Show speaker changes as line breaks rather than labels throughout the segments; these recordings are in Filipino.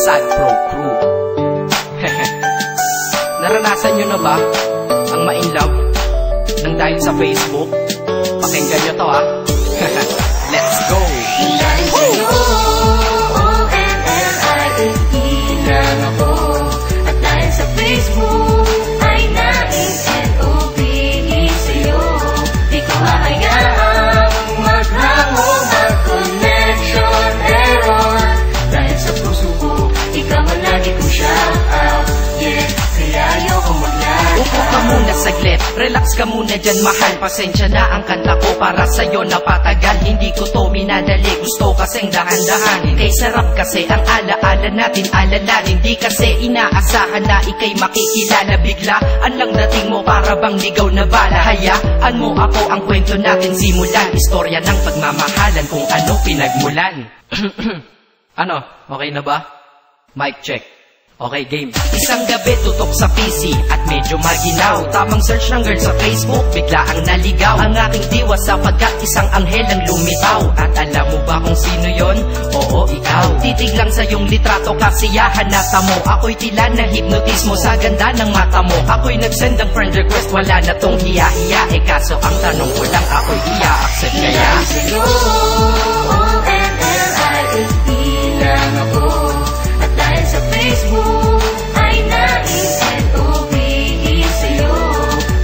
Sad Pro Crew. Naranasan nyo na ba ang ma-inlove nang dahil sa Facebook? Pakinggan nyo to ha. Let's go!
Lang ako at dahil sa Facebook ay na-in-N-O-B-E sa'yo. Di ko hahayaang maghango, mag-connection error. Dahil sa puso ko, ikaw ang lagi kong shout out. Yeah, kaya ayoko mag-lag.
Upo ka muna saglit, relax ka muna dyan mahal. Pasensya na ang kanta ko para sa'yo napatagal. Hindi ko to minadali, gusto kasing dahan-dahan. Kay sarap kasi ang alaala natin, alalanin. Di kasi inaasahan na ikay makikilala. Biglaan lang dating mo para bang ligaw na bala. Hayaan mo ako ang kwento natin simulan. Istorya ng pagmamahalan kung ano pinagmulan. Ano? Okay na ba? Mic check. Okay, game. Isang gabi tutok sa PC at medyo maginaw. Tamang search ng girl sa Facebook, bigla ang naligaw. Ang aking diwa sapagkat isang anghel ang lumitaw. At alam mo ba kung sino yon? Oo, ikaw. Titig lang sa iyong litrato, kasiyahan na tamo. Ako'y tila na hipnotismo sa ganda ng mata mo. Ako'y nagsend ng friend request, wala na tong hiya-hiya. Eh kaso ang tanong ko lang, ako'y iya-accept kaya?
Sa'yo, O-N-L-I-F-E lang ako. At dahil sa Facebook ay na-in-N-O-B-E sa'yo.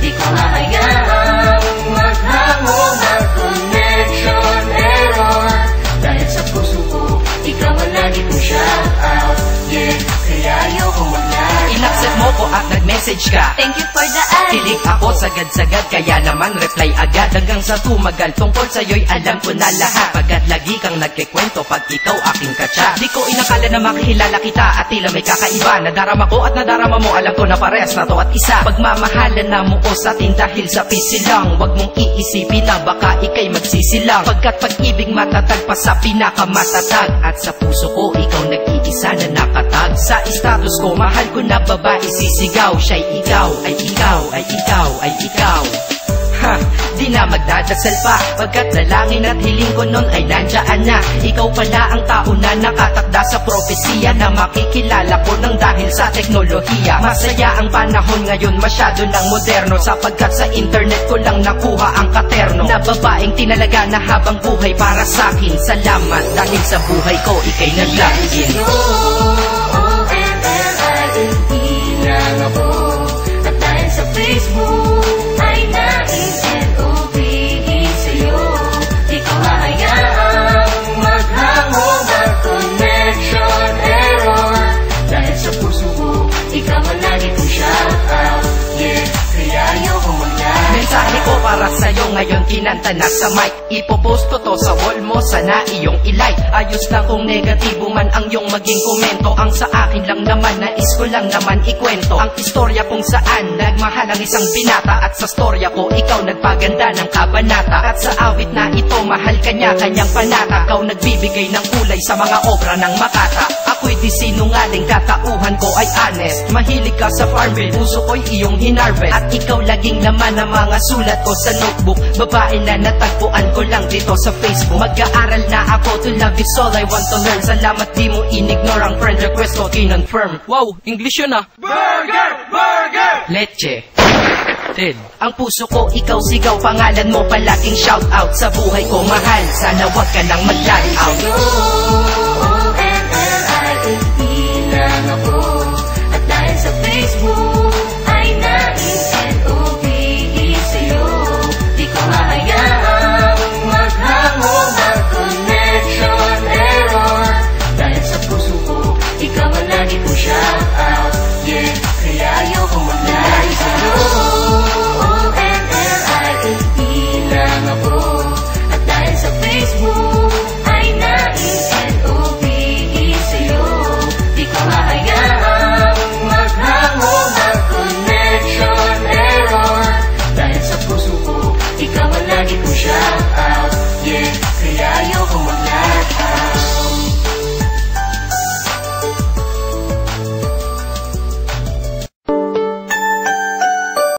Di ko hahayaang maghango, mag-connection error. Dahil sa puso ko, ikaw ang lagi kong shout out. Yeah, kaya ayoko mag-lag.
Inaccept mo ko at nag-message ka.
Thank you for the ad.
Kilig ako sagad-sagad, kaya naman reply agad. Hanggang sa tumagal, tungkol sa'yo'y alam ko na lahat. Pagkat lagi kang nagkikwento pag ikaw aking katsa. Di ko inakala na makikilala kita at tila may kakaiba. Nadarama ko at nadarama mo, alam ko na parehas na to at isa. Pagmamahalan na mo o sa atin dahil sa PC lang. Huwag mong iisipin na baka ikay magsisilang. Pagkat pag-ibig matatag pa sa pinakamatatag. At sa puso ko, ikaw nag-iisa na nakatag. Sa status ko, mahal ko na babae sisigaw. Siya'y ikaw, ay ikaw, ay ikaw, ay ikaw. Ha, di na magdadasal pa. Pagkat dalangin at hiling ko nun ay nandiyan na. Ikaw pala ang tao na nakatakda sa propesiya. Na makikilala ko nang dahil sa teknolohiya. Masaya ang panahon ngayon, masyado ng moderno. Sapagkat sa internet ko lang nakuha ang katerno. Na babaeng tinalaga na habang buhay para sa'kin. Salamat dahil sa buhay ko ikay naglagin.
O-N-L-I-F-E lang ako. At dahil sa Facebook ay na-in-N-O-B-E sa'yo. Di ko hahayaang maghango, mag-connection error. Dahil sa puso ko, ikaw ang lagi kong shout out. Yeah, kaya ayoko mag-lag.
Mensahe ko para sa'yo ngayon, kinanta na sa mic. Ipopost ko to sa wall mo, sana iyong ilike. Ayos lang kung negatibo man ang iyong maging komento. Ang sa akin lang naman, nais ko lang naman ikwento ang istorya kung saan nagmahal ang isang binata. At sa storya ko, ikaw nagpaganda ng kabanata. At sa awit na ito, mahal kanya kanyang panata. Ikaw nagbibigay ng kulay sa mga obra ng Makata. Ako'y di sinungaling, katauhan ko ay honest. Mahilig ka sa Farmville, puso ko'y iyong hinarvest. At ikaw laging laman ng mga sulat ko sa notebook. Babae na natagpuan ko lang dito sa Facebook. Mag-aaral na ako, to love is all I want to learn. Salamat di mo inignore ang friend request ko, kinonfirm. Wow, English yun ah. Burger! Burger! Leche. Ted. Ang puso ko, ikaw sigaw, pangalan mo palaging shout out. Sa buhay ko mahal, sana wag ka nang mag-lag out.
O-N-L-I-F-E lang ako. At dahil sa Facebook